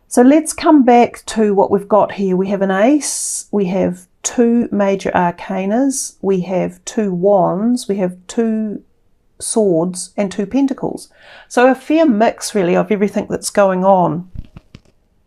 So let's come back to what we've got here. We have an ace, we have 2 major arcanas, we have 2 wands, we have 2 swords and 2 pentacles. So a fair mix really of everything that's going on.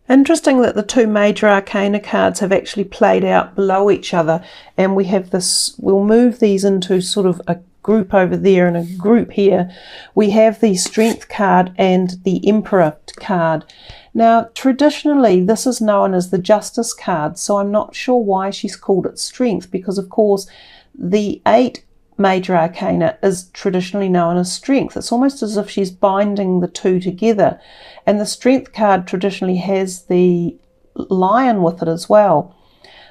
Interesting that the 2 major arcana cards have actually played out below each other, and we have this, we'll move these into sort of a group over there and a group here. We have the Strength card and the Emperor card. Now traditionally this is known as the Justice card, so I'm not sure why she's called it Strength, because of course the 8 major arcana is traditionally known as Strength. It's almost as if she's binding the 2 together, and the Strength card traditionally has the lion with it as well.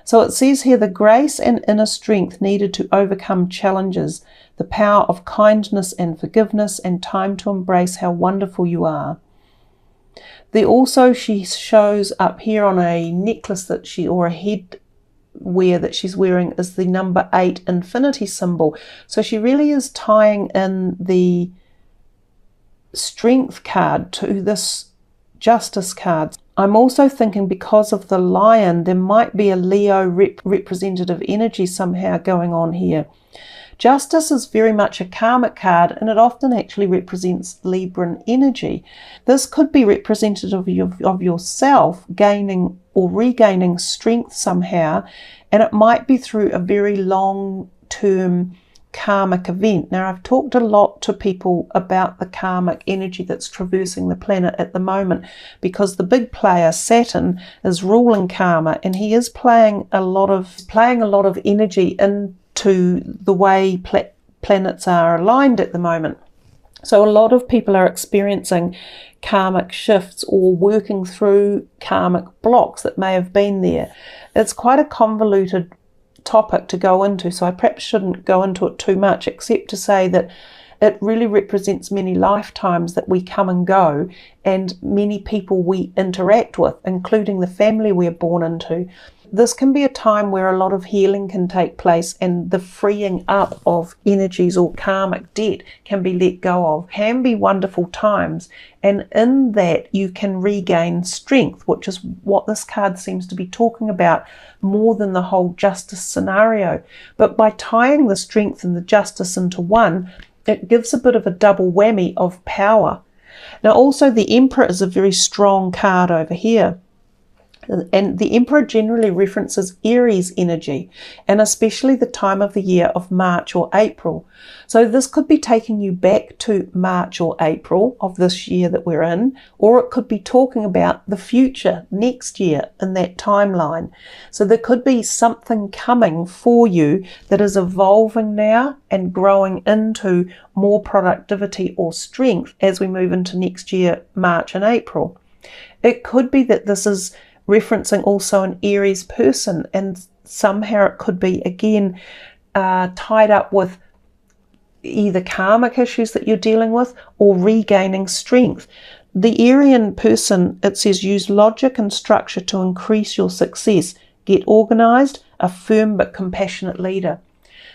So it says here, the grace and inner strength needed to overcome challenges, the power of kindness and forgiveness, and time to embrace how wonderful you are. She shows up here on a necklace that or a headwear that she's wearing is the number 8 infinity symbol. So she really is tying in the Strength card to this Justice card. I'm also thinking because of the lion, there might be a Leo representative energy somehow going on here. Justice is very much a karmic card, and it often actually represents Libran energy. This could be representative of yourself gaining or regaining strength somehow, and it might be through a very long-term karmic event. Now, I've talked a lot to people about the karmic energy that's traversing the planet at the moment, because the big player Saturn is ruling karma, and he is playing a lot of energy into the way planets are aligned at the moment. So a lot of people are experiencing karmic shifts or working through karmic blocks that may have been there. It's quite a convoluted topic to go into, so I perhaps shouldn't go into it too much, except to say that it really represents many lifetimes that we come and go, and many people we interact with, including the family we're born into. This can be a time where a lot of healing can take place, and the freeing up of energies or karmic debt can be let go of. Can be wonderful times, and in that you can regain strength, which is what this card seems to be talking about more than the whole justice scenario. But by tying the strength and the justice into one, it gives a bit of a double whammy of power. Now also the Emperor is a very strong card over here. And the Emperor generally references Aries energy, and especially the time of the year of March or April. So this could be taking you back to March or April of this year that we're in, or it could be talking about the future next year in that timeline. So there could be something coming for you that is evolving now and growing into more productivity or strength as we move into next year, March and April. It could be that this is referencing also an Aries person, and somehow it could be again tied up with either karmic issues that you're dealing with or regaining strength. The Arian person, it says, use logic and structure to increase your success. Get organized, a firm but compassionate leader.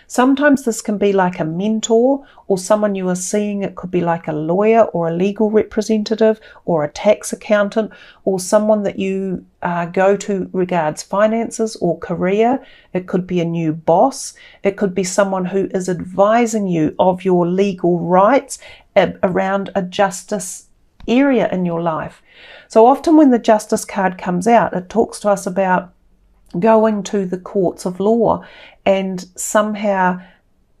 Sometimes this can be like a mentor or someone you are seeing. It could be like a lawyer or a legal representative or a tax accountant, or someone that you go to regards finances or career. It could be a new boss. It could be someone who is advising you of your legal rights around a justice area in your life. So often when the Justice card comes out, it talks to us about going to the courts of law and somehow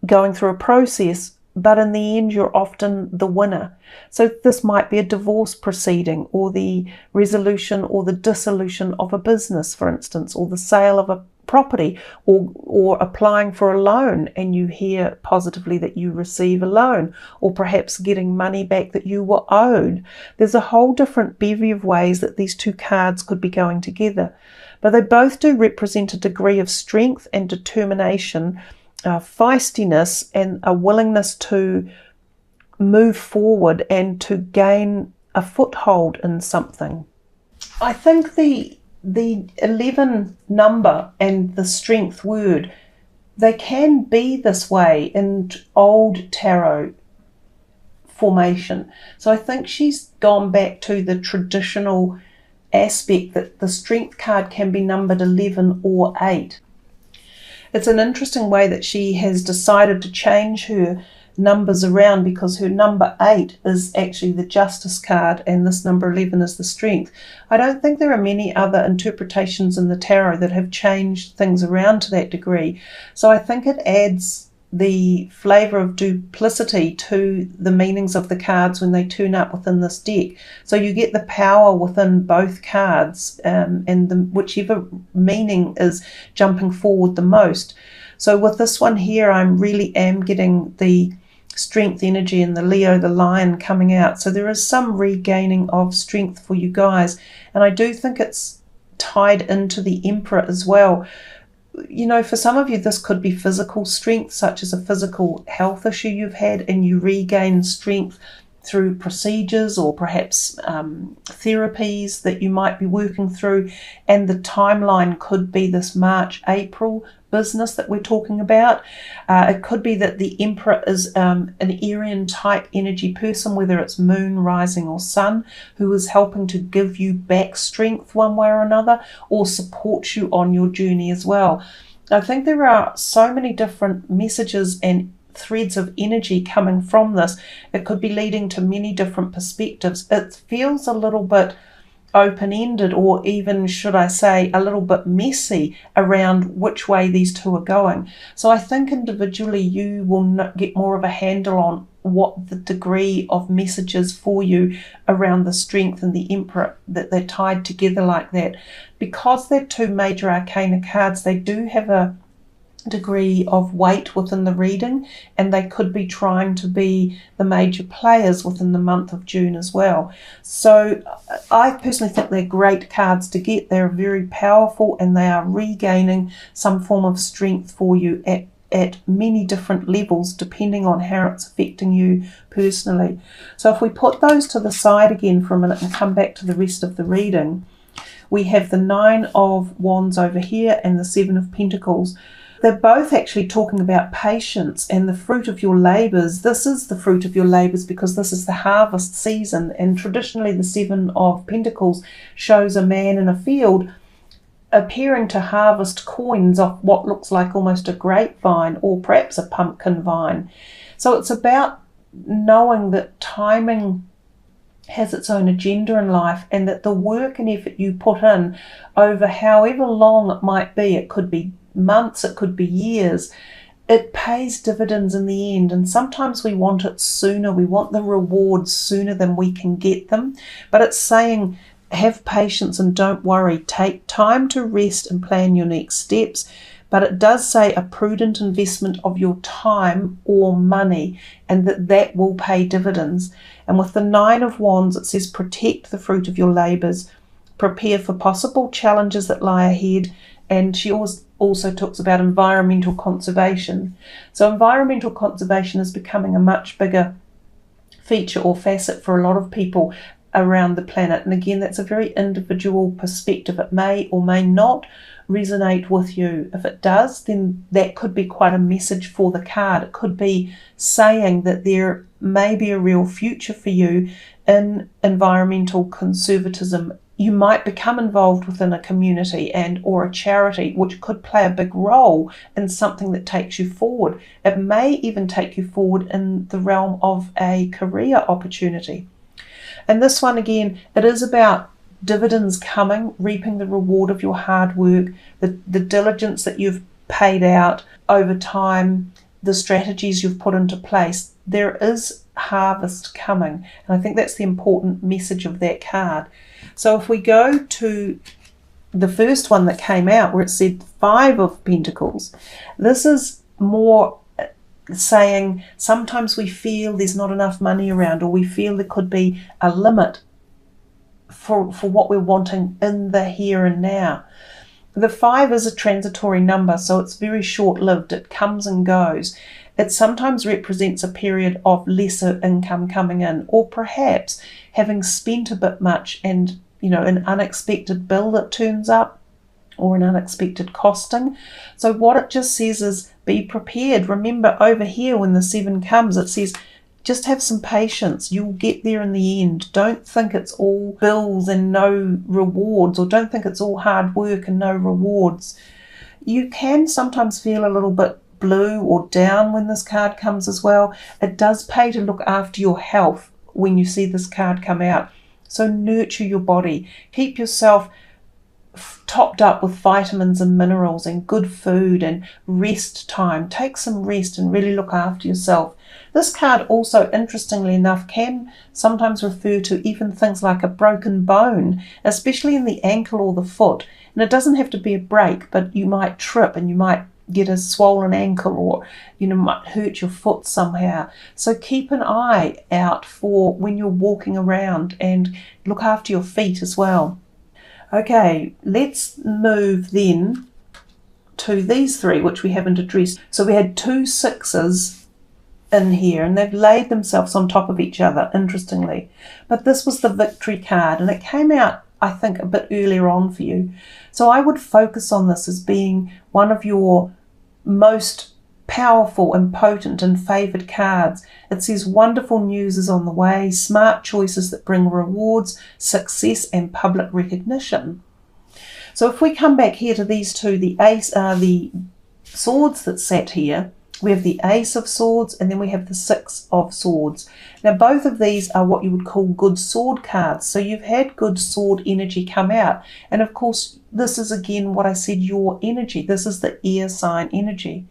going through a process, but in the end you're often the winner. So this might be a divorce proceeding, or the resolution or the dissolution of a business, for instance, or the sale of a property, or applying for a loan and you hear positively that you receive a loan, or perhaps getting money back that you were owed. There's a whole different bevy of ways that these two cards could be going together, but they both do represent a degree of strength and determination, feistiness, and a willingness to move forward and to gain a foothold in something. I think the 11 number and the strength word, they can be this way in old tarot formation. So I think she's gone back to the traditional aspect that the Strength card can be numbered 11 or 8. It's an interesting way that she has decided to change her numbers around, because her number 8 is actually the Justice card and this number 11 is the Strength. I don't think there are many other interpretations in the tarot that have changed things around to that degree. So I think it adds the flavour of duplicity to the meanings of the cards when they turn up within this deck. So you get the power within both cards, and whichever meaning is jumping forward the most. So with this one here, I really am getting the Strength energy and the Leo, the Lion, coming out. So there is some regaining of strength for you guys. And I do think it's tied into the Emperor as well. You know, for some of you, this could be physical strength, such as a physical health issue you've had, and you regain strength through procedures or perhaps therapies that you might be working through. And the timeline could be this March, April business that we're talking about. It could be that the Emperor is an Aryan type energy person, whether it's moon, rising or sun, who is helping to give you back strength one way or another, or support you on your journey as well. I think there are so many different messages and threads of energy coming from this. It could be leading to many different perspectives. It feels a little bit open-ended, or even, should I say, a little bit messy around which way these two are going. So I think individually you will get more of a handle on what the degree of messages for you around the Strength and the Emperor, that they're tied together like that. Because they're two major arcana cards, they do have a degree of weight within the reading, and they could be trying to be the major players within the month of June as well. So I personally think they're great cards to get. They're very powerful and they are regaining some form of strength for you at many different levels, depending on how it's affecting you personally. So if we put those to the side again for a minute and come back to the rest of the reading, we have the 9 of Wands over here and the 7 of Pentacles. They're both actually talking about patience and the fruit of your labours. This is the fruit of your labours because this is the harvest season, and traditionally the 7 of Pentacles shows a man in a field appearing to harvest coins off what looks like almost a grapevine or perhaps a pumpkin vine. So it's about knowing that timing has its own agenda in life, and that the work and effort you put in over however long it might be, it could be months, it could be years, it pays dividends in the end. And sometimes we want it sooner, we want the rewards sooner than we can get them. But it's saying have patience and don't worry, take time to rest and plan your next steps. But it does say a prudent investment of your time or money, and that will pay dividends. And with the 9 of Wands, it says protect the fruit of your labours, prepare for possible challenges that lie ahead. And she also talks about environmental conservation. So environmental conservation is becoming a much bigger feature or facet for a lot of people around the planet. And again, that's a very individual perspective. It may or may not resonate with you. If it does, then that could be quite a message for the card. It could be saying that there may be a real future for you in environmental conservatism. You might become involved within a community and or a charity, which could play a big role in something that takes you forward. It may even take you forward in the realm of a career opportunity. And this one, again, it is about dividends coming, reaping the reward of your hard work, the diligence that you've paid out over time, the strategies you've put into place. There is harvest coming. And I think that's the important message of that card. So if we go to the first one that came out where it said 5 of Pentacles, this is more saying sometimes we feel there's not enough money around, or we feel there could be a limit for what we're wanting in the here and now. The 5 is a transitory number, so it's very short-lived. It comes and goes. It sometimes represents a period of lesser income coming in, or perhaps having spent a bit much and, you know, an unexpected bill that turns up or an unexpected costing. So what it just says is be prepared. Remember over here when the 7 comes, it says just have some patience. You'll get there in the end. Don't think it's all bills and no rewards, or don't think it's all hard work and no rewards. You can sometimes feel a little bit blue or down when this card comes as well. It does pay to look after your health when you see this card come out. So nurture your body. Keep yourself topped up with vitamins and minerals and good food and rest time. Take some rest and really look after yourself. This card also, interestingly enough, can sometimes refer to even things like a broken bone, especially in the ankle or the foot. And it doesn't have to be a break, but you might trip and you might get a swollen ankle, or might hurt your foot somehow. So keep an eye out for when you're walking around, and look after your feet as well. Okay, let's move then to these three, which we haven't addressed. So we had 2 6s in here, and they've laid themselves on top of each other, interestingly. But this was the victory card, and it came out, I think, a bit earlier on for you. So I would focus on this as being one of your most powerful and potent and favoured cards. It says wonderful news is on the way, smart choices that bring rewards, success and public recognition. So if we come back here to these two, the ace are the swords that sat here. We have the Ace of Swords, and then we have the 6 of Swords. Now both of these are what you would call good sword cards. So you've had good sword energy come out. And of course, this is again what I said, your energy. This is the air sign energy.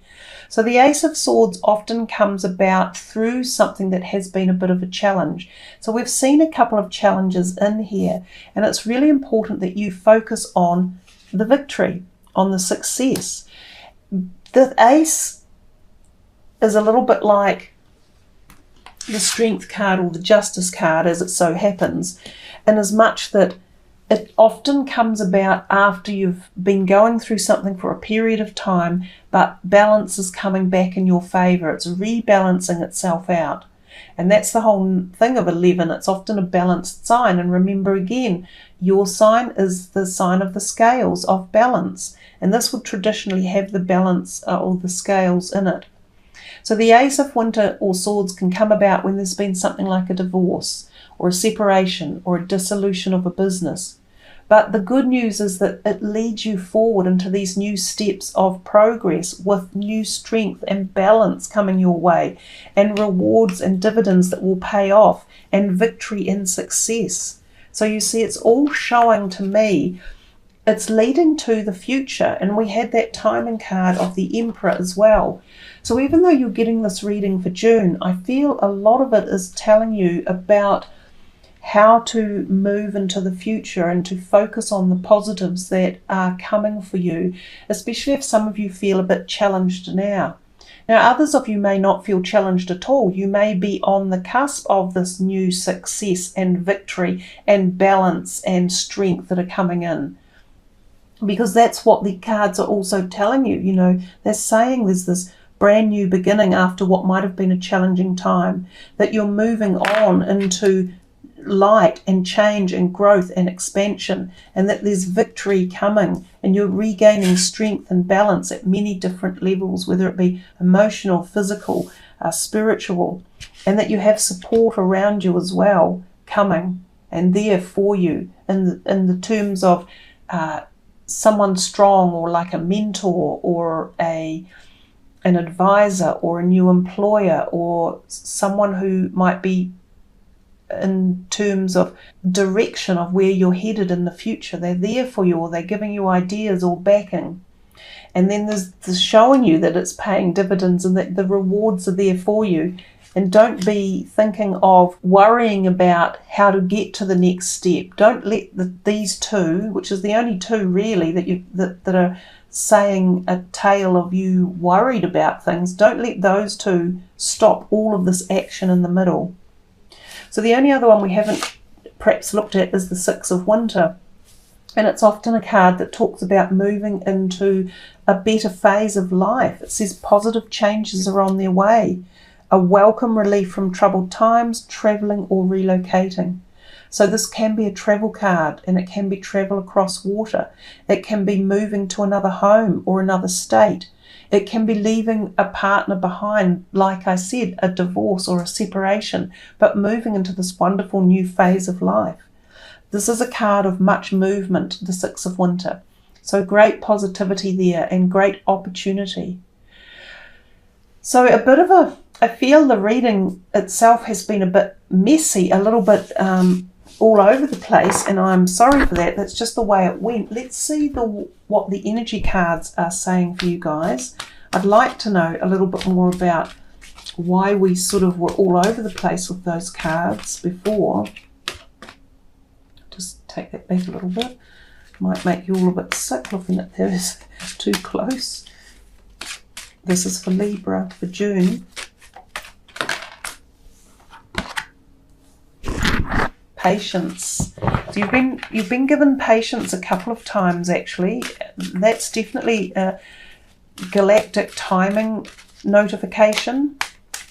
So the Ace of Swords often comes about through something that has been a bit of a challenge. So we've seen a couple of challenges in here, and it's really important that you focus on the victory, on the success. The Ace is a little bit like the Strength card or the Justice card, as it so happens, in as much that it often comes about after you've been going through something for a period of time, but balance is coming back in your favour. It's rebalancing itself out. And that's the whole thing of 11. It's often a balanced sign. And remember again, your sign is the sign of the scales of balance. And this would traditionally have the balance or the scales in it. So the Ace of Winter or Swords can come about when there's been something like a divorce or a separation or a dissolution of a business. But the good news is that it leads you forward into these new steps of progress with new strength and balance coming your way, and rewards and dividends that will pay off, and victory and success. So you see, it's all showing to me it's leading to the future. And we had that timing card of the Emperor as well. So even though you're getting this reading for June, I feel a lot of it is telling you about how to move into the future and to focus on the positives that are coming for you, especially if some of you feel a bit challenged now. Now, others of you may not feel challenged at all. You may be on the cusp of this new success and victory and balance and strength that are coming in. Because that's what the cards are also telling you. You know, they're saying there's this brand new beginning after what might have been a challenging time, that you're moving on into light and change and growth and expansion, and that there's victory coming, and you're regaining strength and balance at many different levels, whether it be emotional, physical, spiritual, and that you have support around you as well coming and there for you in the terms of someone strong, or like a mentor, or an advisor, or a new employer, or someone who might be in terms of direction of where you're headed in the future. They're there for you, or they're giving you ideas or backing. And then there's showing you that it's paying dividends and that the rewards are there for you. And don't be thinking of worrying about how to get to the next step. Don't let these two, which is the only two really that are saying a tale of you worried about things, don't let those two stop all of this action in the middle. So the only other one we haven't perhaps looked at is the 6 of Winter. And it's often a card that talks about moving into a better phase of life. It says positive changes are on their way. A welcome relief from troubled times, travelling or relocating. So this can be a travel card, and it can be travel across water. It can be moving to another home or another state. It can be leaving a partner behind, like I said, a divorce or a separation, but moving into this wonderful new phase of life. This is a card of much movement, the Six of Winter. So great positivity there and great opportunity. So a bit of I feel the reading itself has been a bit messy, a little bit all over the place, and I'm sorry for that. That's just the way it went. Let's see what the energy cards are saying for you guys. I'd like to know a little bit more about why we sort of were all over the place with those cards before. Just take that back a little bit. Might make you all a bit sick looking at this too close. This is for Libra for June. Patience. So you've been given patience a couple of times actually. That's definitely a galactic timing notification.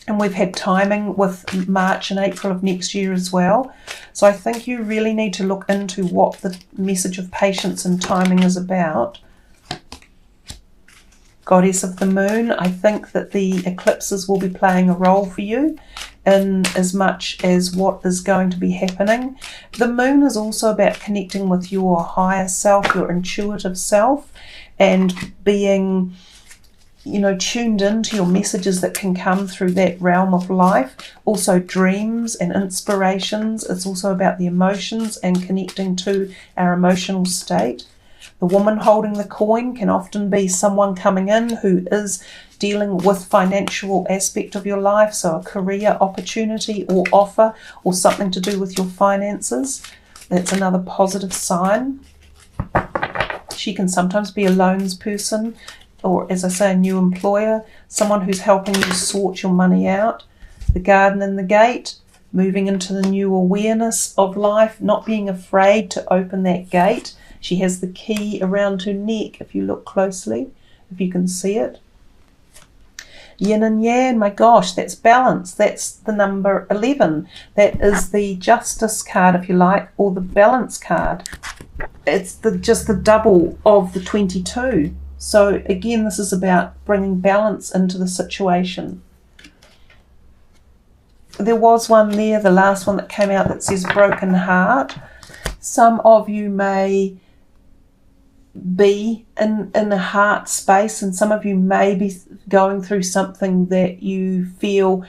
And we've had timing with March and April of next year as well. So I think you really need to look into what the message of patience and timing is about. Goddess of the Moon, I think that the eclipses will be playing a role for you in as much as what is going to be happening. The Moon is also about connecting with your higher self, your intuitive self, and being, you know, tuned into your messages that can come through that realm of life. Also dreams and inspirations. It's also about the emotions and connecting to our emotional state. The woman holding the coin can often be someone coming in who is dealing with financial aspect of your life, so a career opportunity or offer or something to do with your finances. That's another positive sign. She can sometimes be a loans person, or as I say, a new employer, someone who's helping you sort your money out. The garden and the gate, moving into the new awareness of life, not being afraid to open that gate. She has the key around her neck, if you look closely, if you can see it. Yin and Yang, my gosh, that's balance. That's the number 11. That is the Justice card, if you like, or the Balance card. It's just the double of the 22. So again, this is about bringing balance into the situation. There was one there, the last one that came out, that says broken heart. Some of you may be in a heart space, and some of you may be going through something that you feel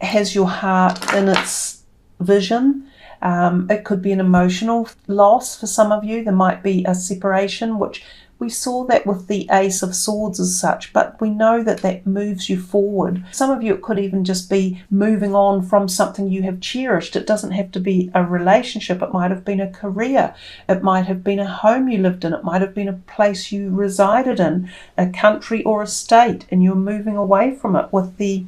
has your heart in its vision. It could be an emotional loss for some of you. There might be a separation, which we saw that with the Ace of Swords as such, but we know that that moves you forward. Some of you, it could even just be moving on from something you have cherished. It doesn't have to be a relationship. It might have been a career. It might have been a home you lived in. It might have been a place you resided in, a country or a state, and you're moving away from it with the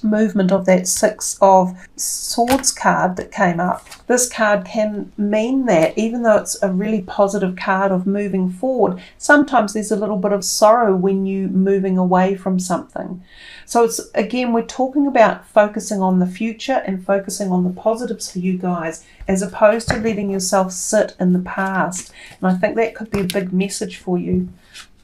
movement of that Six of Swords card that came up. This card can mean that even though it's a really positive card of moving forward, sometimes there's a little bit of sorrow when you're moving away from something. So it's, again, we're talking about focusing on the future and focusing on the positives for you guys, as opposed to letting yourself sit in the past. And I think that could be a big message for you.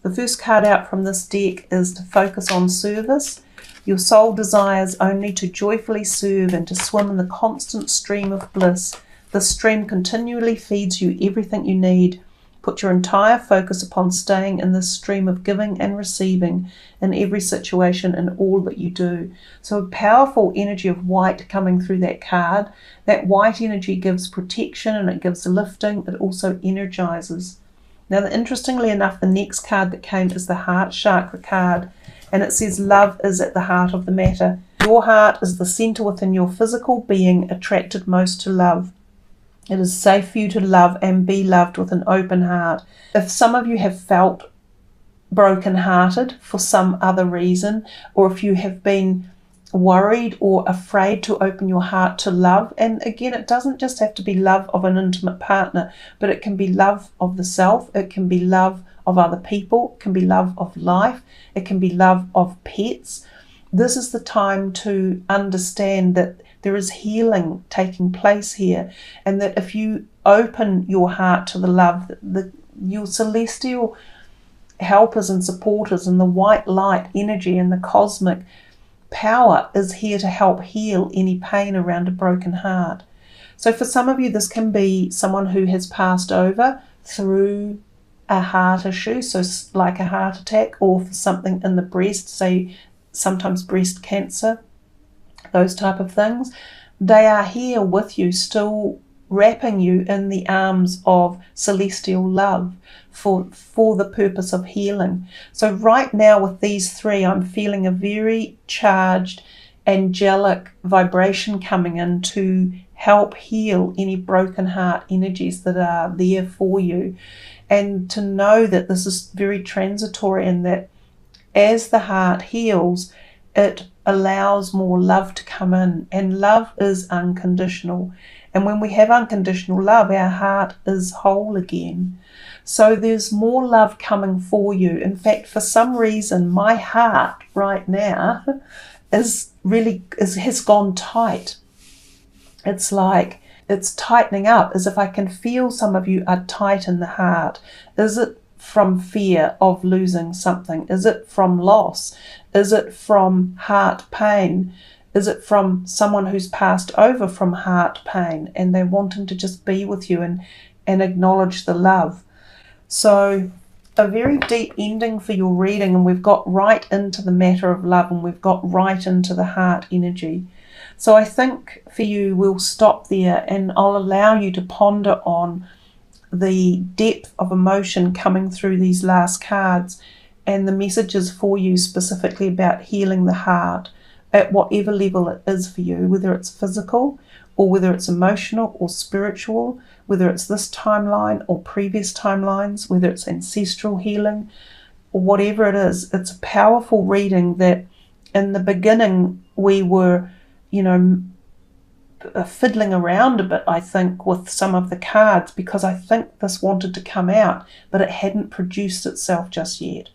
The first card out from this deck is to focus on service. Your soul desires only to joyfully serve and to swim in the constant stream of bliss. This stream continually feeds you everything you need. Put your entire focus upon staying in this stream of giving and receiving in every situation and all that you do. So a powerful energy of white coming through that card. That white energy gives protection and it gives lifting. It also energizes. Now, interestingly enough, the next card that came is the Heart Chakra card. And it says love is at the heart of the matter. Your heart is the center within your physical being, attracted most to love. It is safe for you to love and be loved with an open heart. If some of you have felt broken-hearted for some other reason, or if you have been worried or afraid to open your heart to love, and again, it doesn't just have to be love of an intimate partner, but it can be love of the self, it can be love of other people, it can be love of life, it can be love of pets. This is the time to understand that there is healing taking place here, and that if you open your heart to the love, your celestial helpers and supporters, and the white light energy and the cosmic power is here to help heal any pain around a broken heart. So for some of you, this can be someone who has passed over through a heart issue, so like a heart attack, or for something in the breast, say sometimes breast cancer, those type of things. They are here with you, still wrapping you in the arms of celestial love for the purpose of healing. So right now with these three, I'm feeling a very charged, angelic vibration coming in to help heal any broken heart energies that are there for you. And to know that this is very transitory, and that as the heart heals, it allows more love to come in. And love is unconditional. And when we have unconditional love, our heart is whole again. So there's more love coming for you. In fact, for some reason, my heart right now has gone tight. It's like it's tightening up, as if I can feel some of you are tight in the heart. Is it from fear of losing something? Is it from loss? Is it from heart pain? Is it from someone who's passed over from heart pain and they're wanting to just be with you and acknowledge the love? So a very deep ending for your reading, and we've got right into the matter of love, and we've got right into the heart energy. So I think for you, we'll stop there, and I'll allow you to ponder on the depth of emotion coming through these last cards and the messages for you specifically about healing the heart at whatever level it is for you, whether it's physical or whether it's emotional or spiritual, whether it's this timeline or previous timelines, whether it's ancestral healing or whatever it is. It's a powerful reading that in the beginning we were, fiddling around a bit, I think, with some of the cards, because I think this wanted to come out, but it hadn't produced itself just yet.